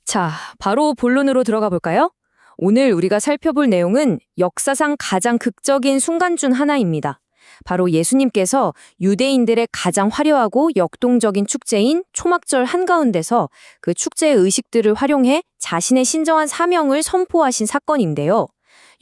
자, 바로 본론으로 들어가 볼까요? 오늘 우리가 살펴볼 내용은 역사상 가장 극적인 순간 중 하나입니다. 바로 예수님께서 유대인들의 가장 화려하고 역동적인 축제인 초막절 한가운데서 그 축제의 의식들을 활용해 자신의 신정한 사명을 선포하신 사건인데요.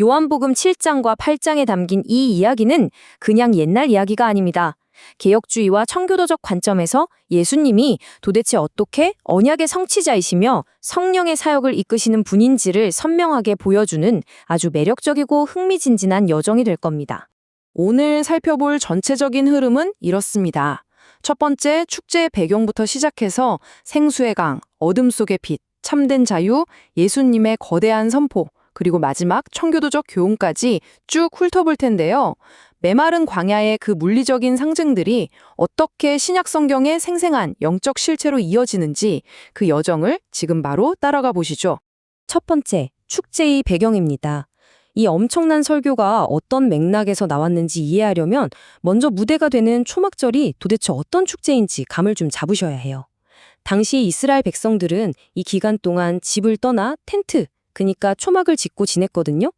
요한복음 7장과 8장에 담긴 이 이야기는 그냥 옛날 이야기가 아닙니다. 개혁주의와 청교도적 관점에서 예수님이 도대체 어떻게 언약의 성취자이시며 성령의 사역을 이끄시는 분인지를 선명하게 보여주는 아주 매력적이고 흥미진진한 여정이 될 겁니다. 오늘 살펴볼 전체적인 흐름은 이렇습니다. 첫 번째, 축제의 배경부터 시작해서 생수의 강, 어둠 속의 빛, 참된 자유, 예수님의 거대한 선포, 그리고 마지막 청교도적 교훈까지 쭉 훑어볼 텐데요. 메마른 광야의 그 물리적인 상징들이 어떻게 신약 성경의 생생한 영적 실체로 이어지는지 그 여정을 지금 바로 따라가 보시죠. 첫 번째, 축제의 배경입니다. 이 엄청난 설교가 어떤 맥락에서 나왔는지 이해하려면 먼저 무대가 되는 초막절이 도대체 어떤 축제인지 감을 좀 잡으셔야 해요. 당시 이스라엘 백성들은 이 기간 동안 집을 떠나 텐트, 그러니까 초막을 짓고 지냈거든요.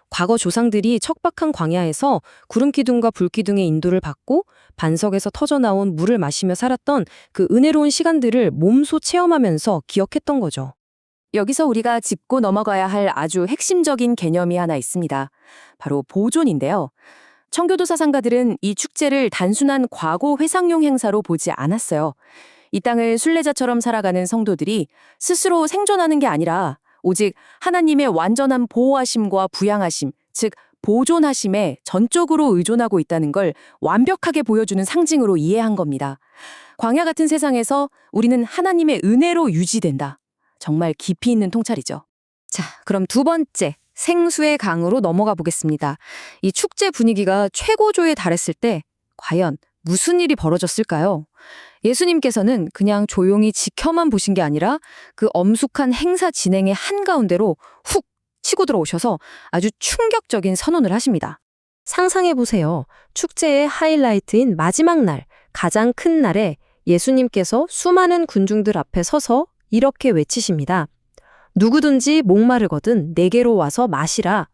과거 조상들이 척박한 광야에서 구름기둥과 불기둥의 인도를 받고 반석에서 터져나온 물을 마시며 살았던 그 은혜로운 시간들을 몸소 체험하면서 기억했던 거죠. 여기서 우리가 짚고 넘어가야 할 아주 핵심적인 개념이 하나 있습니다. 바로 보존인데요. 청교도 사상가들은 이 축제를 단순한 과거 회상용 행사로 보지 않았어요. 이 땅을 순례자처럼 살아가는 성도들이 스스로 생존하는 게 아니라 오직 하나님의 완전한 보호하심과 부양하심, 즉 보존하심에 전적으로 의존하고 있다는 걸 완벽하게 보여주는 상징으로 이해한 겁니다. 광야 같은 세상에서 우리는 하나님의 은혜로 유지된다. 정말 깊이 있는 통찰이죠. 자, 그럼 두 번째, 생수의 강으로 넘어가 보겠습니다. 이 축제 분위기가 최고조에 달했을 때 과연 무슨 일이 벌어졌을까요? 예수님께서는 그냥 조용히 지켜만 보신 게 아니라 그 엄숙한 행사 진행의 한가운데로 훅 치고 들어오셔서 아주 충격적인 선언을 하십니다. 상상해보세요. 축제의 하이라이트인 마지막 날, 가장 큰 날에 예수님께서 수많은 군중들 앞에 서서 이렇게 외치십니다. 누구든지 목마르거든 내게로 와서 마시라.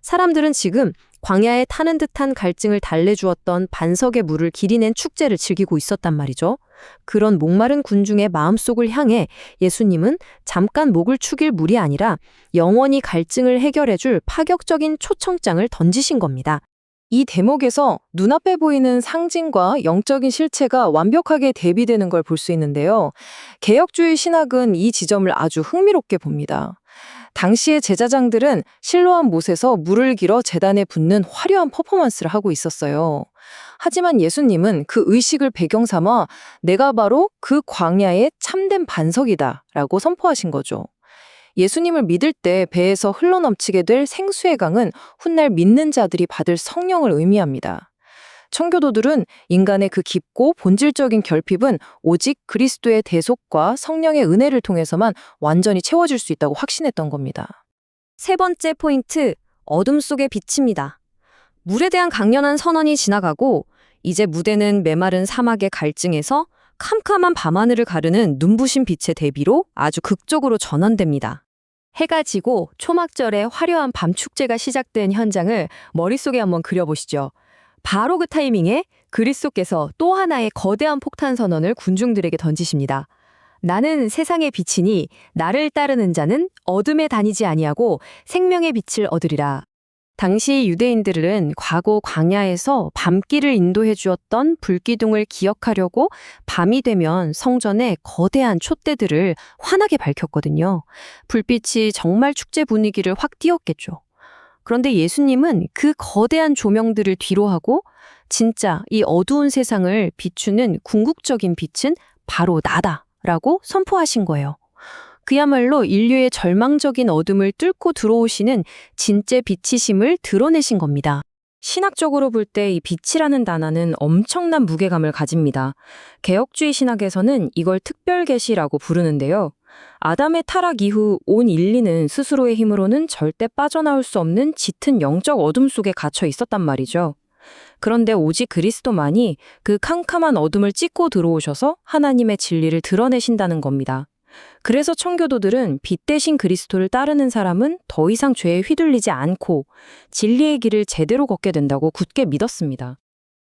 사람들은 지금 광야에 타는 듯한 갈증을 달래주었던 반석의 물을 길이낸 축제를 즐기고 있었단 말이죠. 그런 목마른 군중의 마음속을 향해 예수님은 잠깐 목을 축일 물이 아니라 영원히 갈증을 해결해줄 파격적인 초청장을 던지신 겁니다. 이 대목에서 눈앞에 보이는 상징과 영적인 실체가 완벽하게 대비되는 걸 볼 수 있는데요. 개혁주의 신학은 이 지점을 아주 흥미롭게 봅니다. 당시의 제사장들은 실로암 못에서 물을 길어 제단에 붓는 화려한 퍼포먼스를 하고 있었어요. 하지만 예수님은 그 의식을 배경 삼아 내가 바로 그 광야의 참된 반석이다 라고 선포하신 거죠. 예수님을 믿을 때 배에서 흘러넘치게 될 생수의 강은 훗날 믿는 자들이 받을 성령을 의미합니다. 청교도들은 인간의 그 깊고 본질적인 결핍은 오직 그리스도의 대속과 성령의 은혜를 통해서만 완전히 채워질 수 있다고 확신했던 겁니다. 세 번째 포인트, 어둠 속의 빛입니다. 물에 대한 강렬한 선언이 지나가고 이제 무대는 메마른 사막의 갈증에서 캄캄한 밤하늘을 가르는 눈부신 빛의 대비로 아주 극적으로 전환됩니다. 해가 지고 초막절의 화려한 밤축제가 시작된 현장을 머릿속에 한번 그려보시죠. 바로 그 타이밍에 그리스도께서 또 하나의 거대한 폭탄 선언을 군중들에게 던지십니다. 나는 세상의 빛이니 나를 따르는 자는 어둠에 다니지 아니하고 생명의 빛을 얻으리라. 당시 유대인들은 과거 광야에서 밤길을 인도해 주었던 불기둥을 기억하려고 밤이 되면 성전에 거대한 촛대들을 환하게 밝혔거든요. 불빛이 정말 축제 분위기를 확 띄웠겠죠. 그런데 예수님은 그 거대한 조명들을 뒤로하고 진짜 이 어두운 세상을 비추는 궁극적인 빛은 바로 나다라고 선포하신 거예요. 그야말로 인류의 절망적인 어둠을 뚫고 들어오시는 진짜 빛이심을 드러내신 겁니다. 신학적으로 볼 때 이 빛이라는 단어는 엄청난 무게감을 가집니다. 개혁주의 신학에서는 이걸 특별계시라고 부르는데요. 아담의 타락 이후 온 인류는 스스로의 힘으로는 절대 빠져나올 수 없는 짙은 영적 어둠 속에 갇혀 있었단 말이죠. 그런데 오직 그리스도만이 그 캄캄한 어둠을 찢고 들어오셔서 하나님의 진리를 드러내신다는 겁니다. 그래서 청교도들은 빛 대신 그리스도를 따르는 사람은 더 이상 죄에 휘둘리지 않고 진리의 길을 제대로 걷게 된다고 굳게 믿었습니다.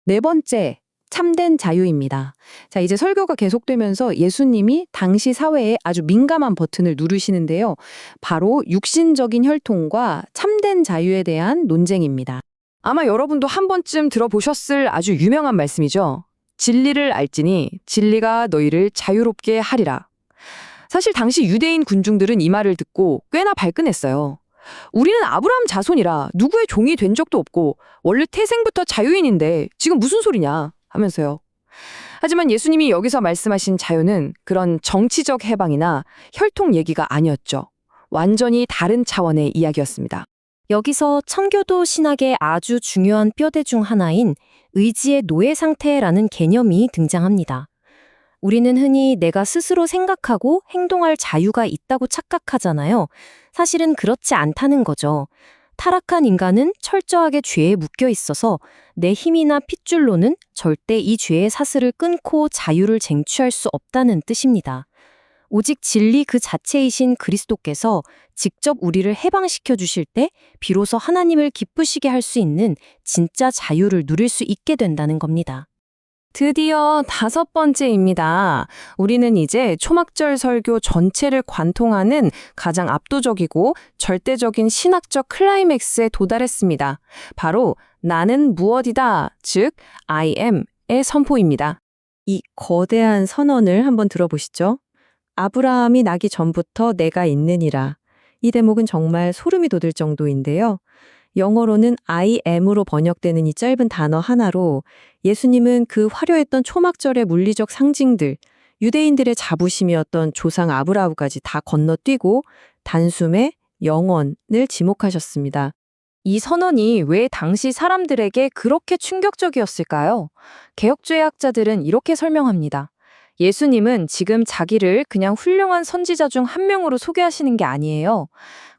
네 번째, 참된 자유입니다. 자, 이제 설교가 계속되면서 예수님이 당시 사회에 아주 민감한 버튼을 누르시는데요. 바로 육신적인 혈통과 참된 자유에 대한 논쟁입니다. 아마 여러분도 한 번쯤 들어보셨을 아주 유명한 말씀이죠. 진리를 알지니 진리가 너희를 자유롭게 하리라. 사실 당시 유대인 군중들은 이 말을 듣고 꽤나 발끈했어요. 우리는 아브라함 자손이라 누구의 종이 된 적도 없고 원래 태생부터 자유인인데 지금 무슨 소리냐 하면서요. 하지만 예수님이 여기서 말씀하신 자유는 그런 정치적 해방이나 혈통 얘기가 아니었죠. 완전히 다른 차원의 이야기였습니다. 여기서 청교도 신학의 아주 중요한 뼈대 중 하나인 의지의 노예 상태라는 개념이 등장합니다. 우리는 흔히 내가 스스로 생각하고 행동할 자유가 있다고 착각하잖아요. 사실은 그렇지 않다는 거죠. 타락한 인간은 철저하게 죄에 묶여 있어서 내 힘이나 핏줄로는 절대 이 죄의 사슬을 끊고 자유를 쟁취할 수 없다는 뜻입니다. 오직 진리 그 자체이신 그리스도께서 직접 우리를 해방시켜 주실 때 비로소 하나님을 기쁘시게 할 수 있는 진짜 자유를 누릴 수 있게 된다는 겁니다. 드디어 5번째입니다. 우리는 이제 초막절 설교 전체를 관통하는 가장 압도적이고 절대적인 신학적 클라이맥스에 도달했습니다. 바로 나는 무엇이다, 즉 I am의 선포입니다. 이 거대한 선언을 한번 들어보시죠. 아브라함이 나기 전부터 내가 있느니라. 이 대목은 정말 소름이 돋을 정도인데요. 영어로는 I am으로 번역되는 이 짧은 단어 하나로 예수님은 그 화려했던 초막절의 물리적 상징들, 유대인들의 자부심이었던 조상 아브라함까지 다 건너뛰고 단숨에 영원을 지목하셨습니다. 이 선언이 왜 당시 사람들에게 그렇게 충격적이었을까요? 개혁죄학자들은 이렇게 설명합니다. 예수님은 지금 자기를 그냥 훌륭한 선지자 중 한 명으로 소개하시는 게 아니에요.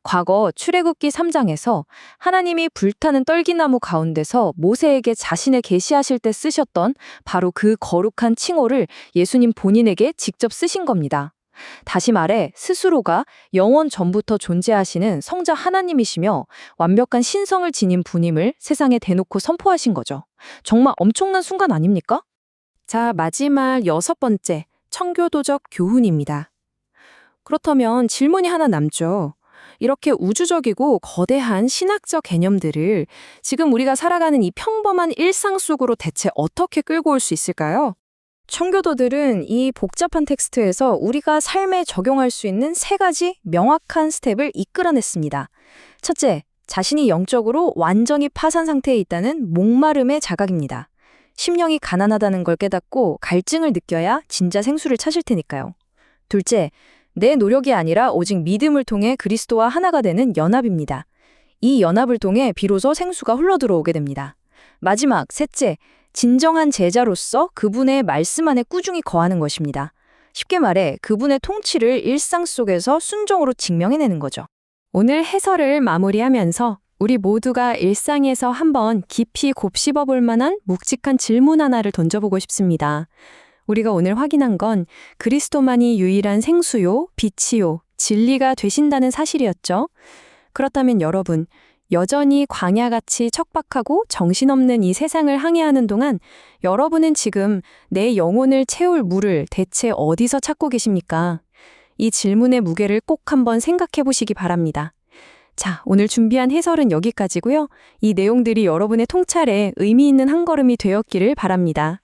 과거 출애굽기 3장에서 하나님이 불타는 떨기나무 가운데서 모세에게 자신을 계시하실 때 쓰셨던 바로 그 거룩한 칭호를 예수님 본인에게 직접 쓰신 겁니다. 다시 말해 스스로가 영원 전부터 존재하시는 성자 하나님이시며 완벽한 신성을 지닌 분임을 세상에 대놓고 선포하신 거죠. 정말 엄청난 순간 아닙니까? 자, 마지막 6번째, 청교도적 교훈입니다. 그렇다면 질문이 하나 남죠. 이렇게 우주적이고 거대한 신학적 개념들을 지금 우리가 살아가는 이 평범한 일상 속으로 대체 어떻게 끌고 올 수 있을까요? 청교도들은 이 복잡한 텍스트에서 우리가 삶에 적용할 수 있는 3가지 명확한 스텝을 이끌어냈습니다. 첫째, 자신이 영적으로 완전히 파산 상태에 있다는 목마름의 자각입니다. 심령이 가난하다는 걸 깨닫고 갈증을 느껴야 진짜 생수를 찾을 테니까요. 둘째, 내 노력이 아니라 오직 믿음을 통해 그리스도와 하나가 되는 연합입니다. 이 연합을 통해 비로소 생수가 흘러들어오게 됩니다. 마지막, 셋째, 진정한 제자로서 그분의 말씀 안에 꾸준히 거하는 것입니다. 쉽게 말해 그분의 통치를 일상 속에서 순종으로 증명해내는 거죠. 오늘 해설을 마무리하면서 우리 모두가 일상에서 한번 깊이 곱씹어 볼 만한 묵직한 질문 하나를 던져보고 싶습니다. 우리가 오늘 확인한 건 그리스도만이 유일한 생수요, 빛이요, 진리가 되신다는 사실이었죠. 그렇다면 여러분, 여전히 광야같이 척박하고 정신없는 이 세상을 항해하는 동안 여러분은 지금 내 영혼을 채울 물을 대체 어디서 찾고 계십니까? 이 질문의 무게를 꼭 한번 생각해 보시기 바랍니다. 자, 오늘 준비한 해설은 여기까지고요. 이 내용들이 여러분의 통찰에 의미 있는 한 걸음이 되었기를 바랍니다.